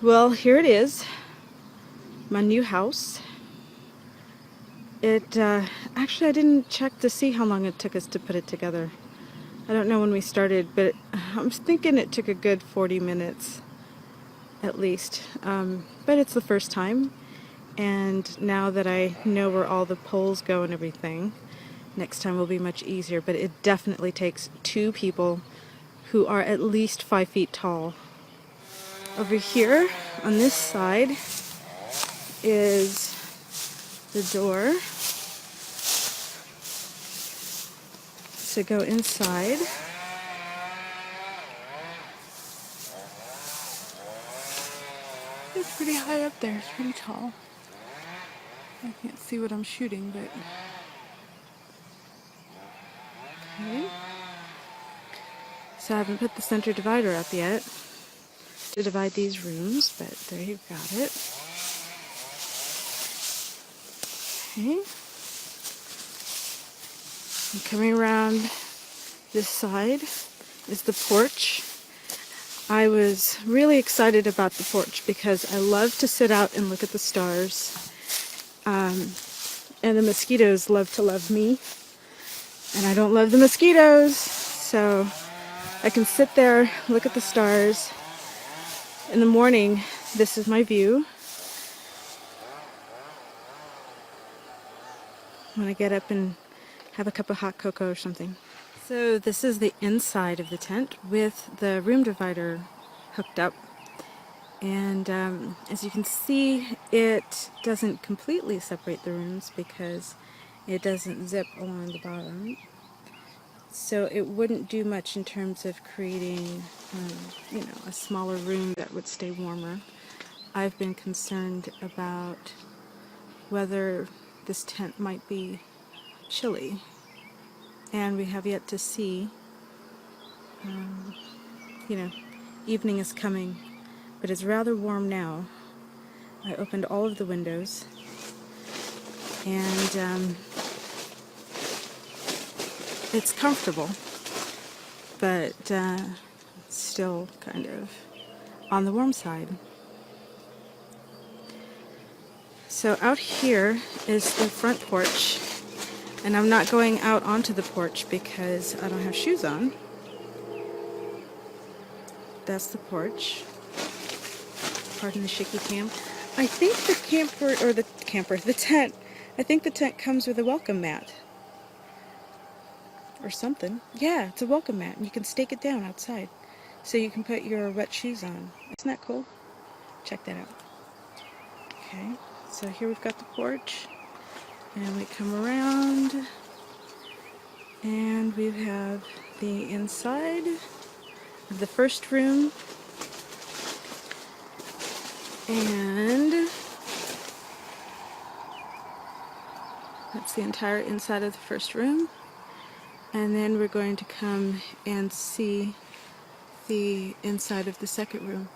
Well, here it is, my new house. Actually, I didn't check to see how long it took us to put it together. I don't know when we started, but I'm thinking it took a good 40 minutes at least. But it's the first time, and now that I know where all the poles go and everything, next time will be much easier. But it definitely takes two people who are at least 5 feet tall. Over here on this side is the door to go inside. It's pretty high up there, it's pretty tall. I can't see what I'm shooting, but okay. So I haven't put the center divider up yet to divide these rooms, but there you've got it. Okay. And coming around this side is the porch. I was really excited about the porch because I love to sit out and look at the stars. And the mosquitoes love to love me. And I don't love the mosquitoes. So I can sit there, look at the stars. In the morning, this is my view. When I get up and have a cup of hot cocoa or something. So this is the inside of the tent with the room divider hooked up. And as you can see, it doesn't completely separate the rooms because it doesn't zip along the bottom. So it wouldn't do much in terms of creating, a smaller room that would stay warmer. I've been concerned about whether this tent might be chilly, and we have yet to see. Evening is coming, but it's rather warm now. I opened all of the windows, and it's comfortable, but still kind of on the warm side. So out here is the front porch, and I'm not going out onto the porch because I don't have shoes on. That's the porch. Pardon the shaky cam. I think the tent, I think the tent comes with a welcome mat. Or something. Yeah, it's a welcome mat, and you can stake it down outside. So you can put your wet shoes on. Isn't that cool? Check that out. Okay, so here we've got the porch, and we come around, and we have the inside of the first room, and that's the entire inside of the first room. And then we're going to come and see the inside of the second room.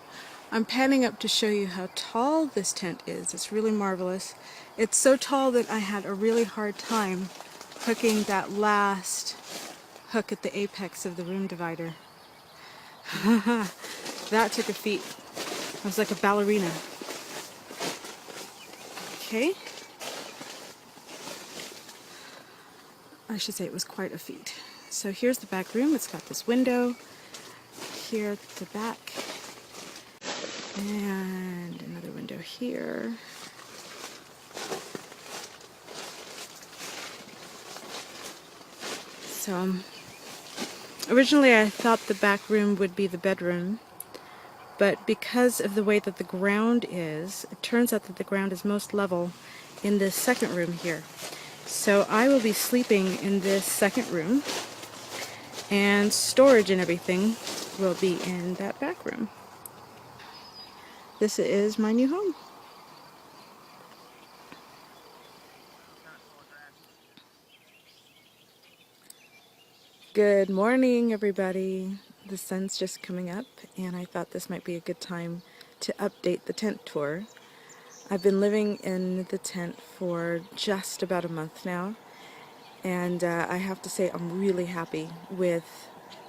I'm panning up to show you how tall this tent is. It's really marvelous. It's so tall that I had a really hard time hooking that last hook at the apex of the room divider. That took a feat. I was like a ballerina. Okay. I should say it was quite a feat. So here's the back room. It's got this window here at the back, and another window here. So originally I thought the back room would be the bedroom, but because of the way that the ground is, it turns out that the ground is most level in this second room here. So I will be sleeping in this second room, and storage and everything will be in that back room. This is my new home. Good morning, everybody. The sun's just coming up, and I thought this might be a good time to update the tent tour. I've been living in the tent for just about a month now, and I have to say I'm really happy with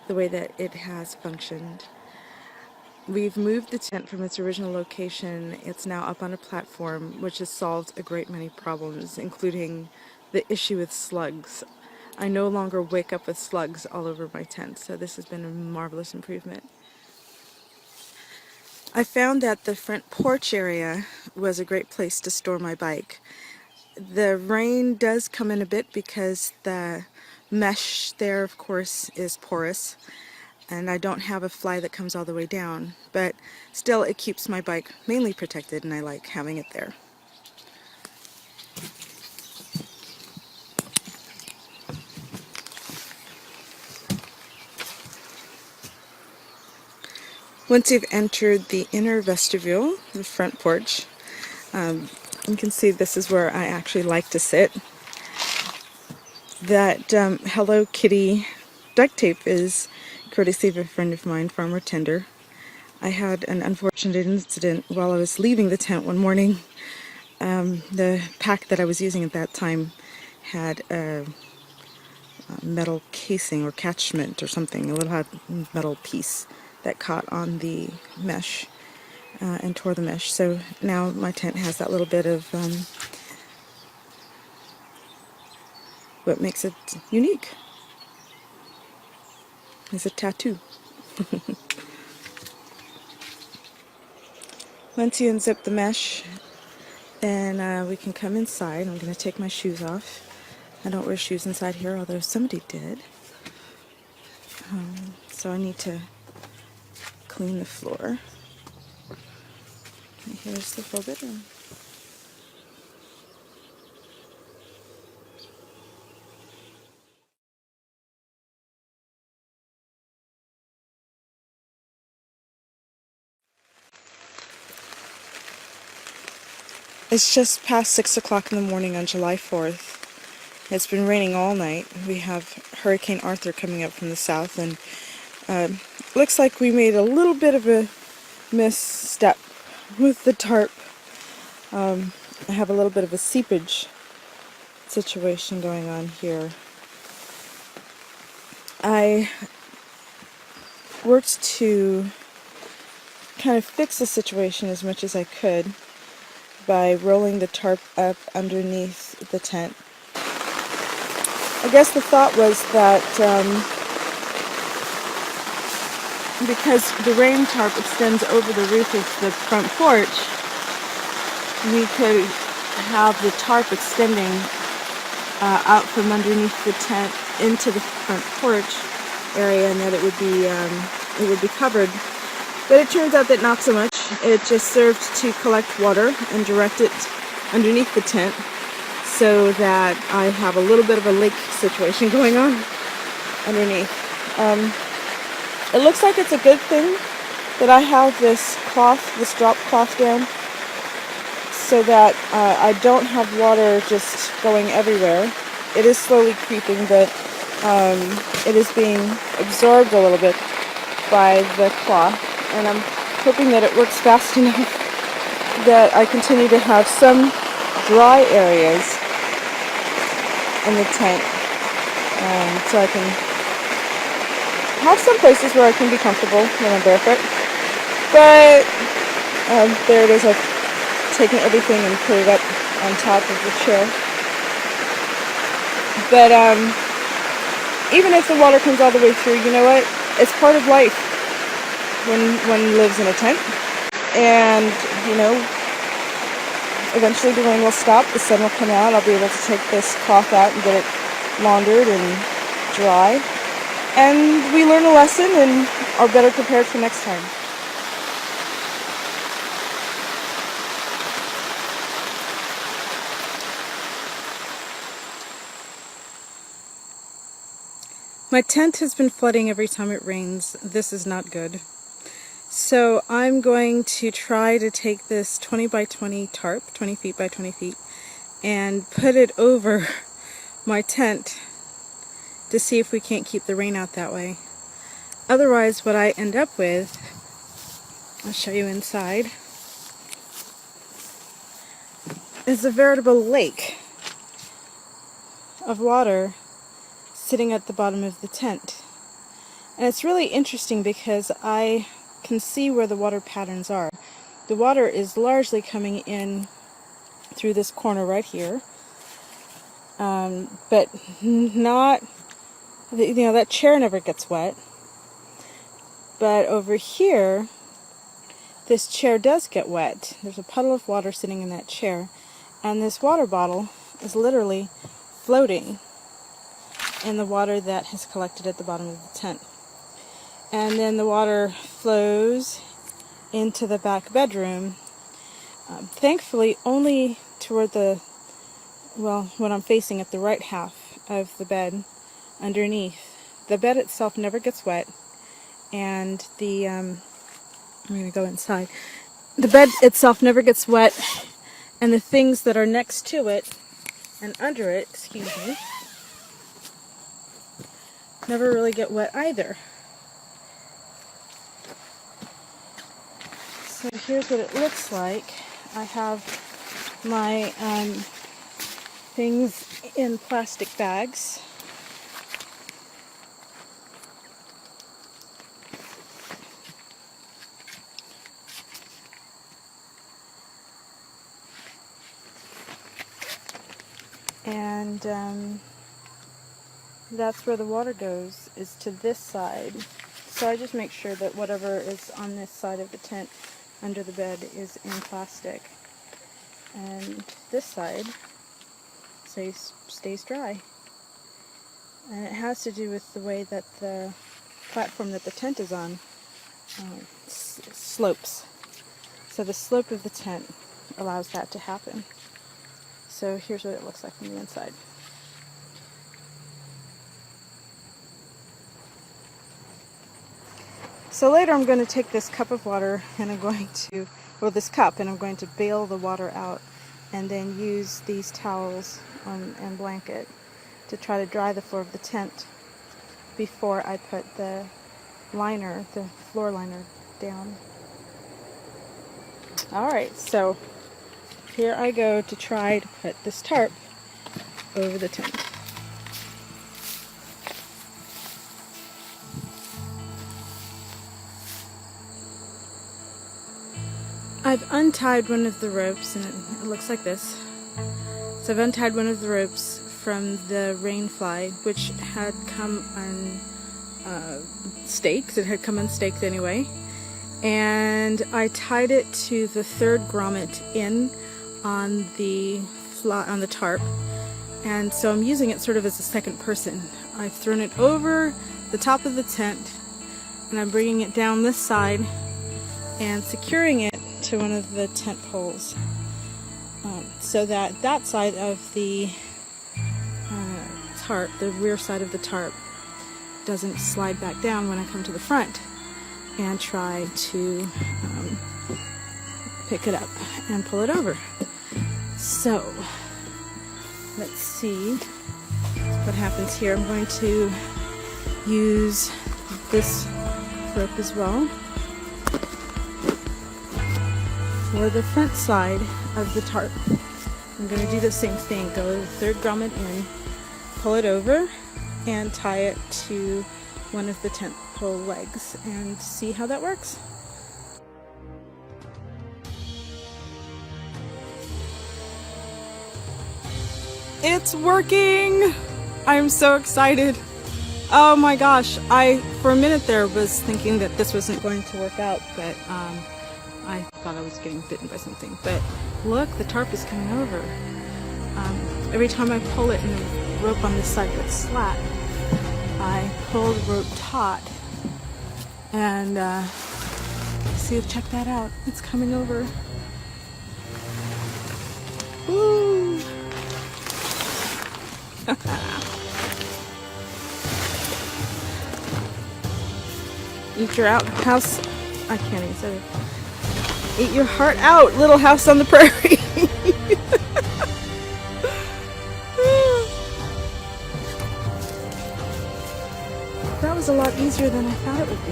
the way that it has functioned. We've moved the tent from its original location. It's now up on a platform, which has solved a great many problems, including the issue with slugs. I no longer wake up with slugs all over my tent, so this has been a marvelous improvement. I found that the front porch area was a great place to store my bike. The rain does come in a bit because the mesh there, of course, is porous, and I don't have a fly that comes all the way down, but still it keeps my bike mainly protected, and I like having it there. Once you've entered the inner vestibule, the front porch, you can see this is where I actually like to sit. That Hello Kitty duct tape is courtesy of a friend of mine, Farmer Tender. I had an unfortunate incident while I was leaving the tent one morning. The pack that I was using at that time had a metal casing or catchment or something, a little metal piece that caught on the mesh and tore the mesh. So now my tent has that little bit of what makes it unique. It's a tattoo. Once you unzip the mesh, then we can come inside. I'm going to take my shoes off. I don't wear shoes inside here, although somebody did. So I need to clean the floor. And here's the full bedroom. It's just past 6 o'clock in the morning on July 4th. It's been raining all night. We have Hurricane Arthur coming up from the south, and looks like we made a little bit of a misstep with the tarp. I have a little bit of a seepage situation going on here. I worked to kind of fix the situation as much as I could by rolling the tarp up underneath the tent. I guess the thought was that because the rain tarp extends over the roof of the front porch, we could have the tarp extending out from underneath the tent into the front porch area, and that it would be covered. But it turns out that not so much. It just served to collect water and direct it underneath the tent, so that I have a little bit of a lake situation going on underneath. It looks like it's a good thing that I have this cloth, this drop cloth down, so that I don't have water just going everywhere. It is slowly creeping, but it is being absorbed a little bit by the cloth, and I'm hoping that it works fast enough that I continue to have some dry areas in the tent, so I can have some places where I can be comfortable when I'm barefoot. But there it is. I've taken everything and put it up on top of the chair. But even if the water comes all the way through, you know what? It's part of life when one lives in a tent. And, you know, eventually the rain will stop, the sun will come out, I'll be able to take this cloth out and get it laundered and dry. And we learn a lesson and are better prepared for next time. My tent has been flooding every time it rains. This is not good. So I'm going to try to take this 20 by 20 tarp, 20 feet by 20 feet, and put it over my tent to see if we can't keep the rain out that way. Otherwise, what I end up with, I'll show you inside, is a veritable lake of water sitting at the bottom of the tent. And it's really interesting because I can see where the water patterns are. The water is largely coming in through this corner right here, but not, you know, that chair never gets wet. But over here, this chair does get wet. There's a puddle of water sitting in that chair, and this water bottle is literally floating in the water that has collected at the bottom of the tent. And then the water flows into the back bedroom, thankfully only toward the, well, when I'm facing at the right half of the bed underneath. The bed itself never gets wet, and I'm going to go inside. The bed itself never gets wet, and the things that are next to it and under it, excuse me, never really get wet either. So here's what it looks like. I have my things in plastic bags. And that's where the water goes, is to this side. So I just make sure that whatever is on this side of the tent under the bed is in plastic. And this side stays dry. And it has to do with the way that the platform that the tent is on slopes. So the slope of the tent allows that to happen. So here's what it looks like from the inside. So later I'm going to take this cup of water and I'm going to, well, this cup, and I'm going to bail the water out and then use these towels and blanket to try to dry the floor of the tent before I put the liner, the floor liner, down. Alright, so here I go to try to put this tarp over the tent. I've untied one of the ropes, and it looks like this. So I've untied one of the ropes from the rainfly, which had come on stakes. It had come unstaked anyway. And I tied it to the third grommet in on the tarp. And so I'm using it sort of as a second person. I've thrown it over the top of the tent, and I'm bringing it down this side and securing it to one of the tent poles, so that that side of the tarp, the rear side of the tarp, doesn't slide back down when I come to the front and try to pick it up and pull it over. So let's see what happens here. I'm going to use this rope as well for the front side of the tarp. I'm going to do the same thing. Go to the third grommet in, pull it over, and tie it to one of the tent pole legs and see how that works. It's working! I'm so excited. Oh my gosh, I for a minute there was thinking that this wasn't going to work out, but I thought I was getting bitten by something. But look, the tarp is coming over. Every time I pull it and the rope on this side gets slack, I pull the rope taut and see, check that out. It's coming over. Woo! Eat your outhouse. I can't even say it. Eat your heart out, little house on the prairie. That was a lot easier than I thought it would be.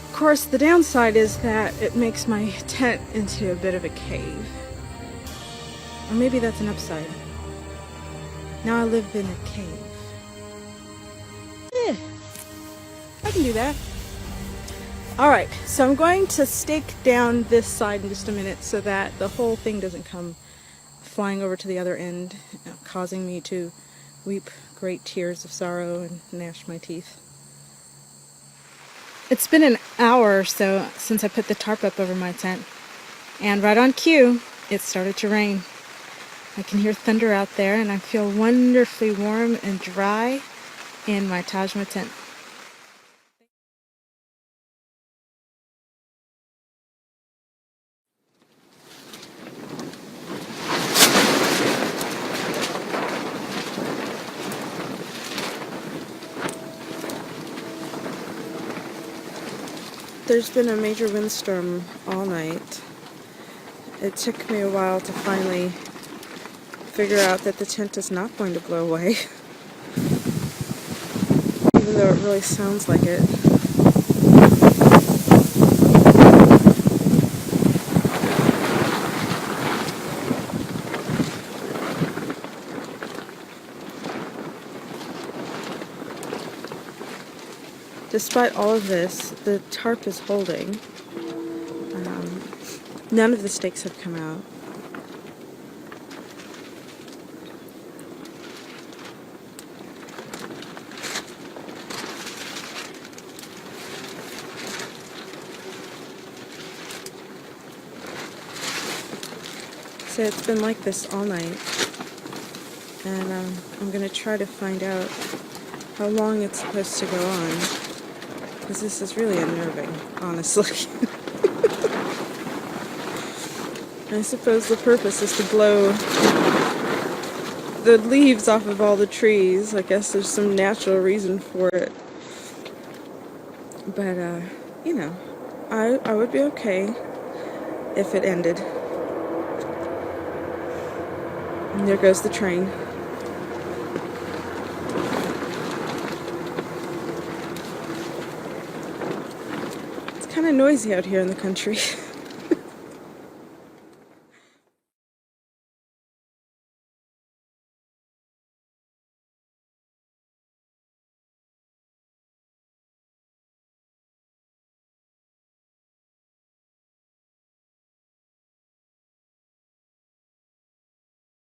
Of course, the downside is that it makes my tent into a bit of a cave. Or maybe that's an upside. Now I live in a cave. I can do that. Alright, so I'm going to stake down this side in just a minute so that the whole thing doesn't come flying over to the other end, causing me to weep great tears of sorrow and gnash my teeth. It's been an hour or so since I put the tarp up over my tent, and right on cue, it started to rain. I can hear thunder out there, and I feel wonderfully warm and dry in my Tajma tent. There's been a major windstorm all night. It took me a while to finally figure out that the tent is not going to blow away, even though it really sounds like it. Despite all of this, the tarp is holding. None of the stakes have come out. So it's been like this all night, and I'm going to try to find out how long it's supposed to go on, because this is really unnerving, honestly. I suppose the purpose is to blow the leaves off of all the trees. I guess there's some natural reason for it. But, you know, I would be okay if it ended. And there goes the train. It's kind of noisy out here in the country.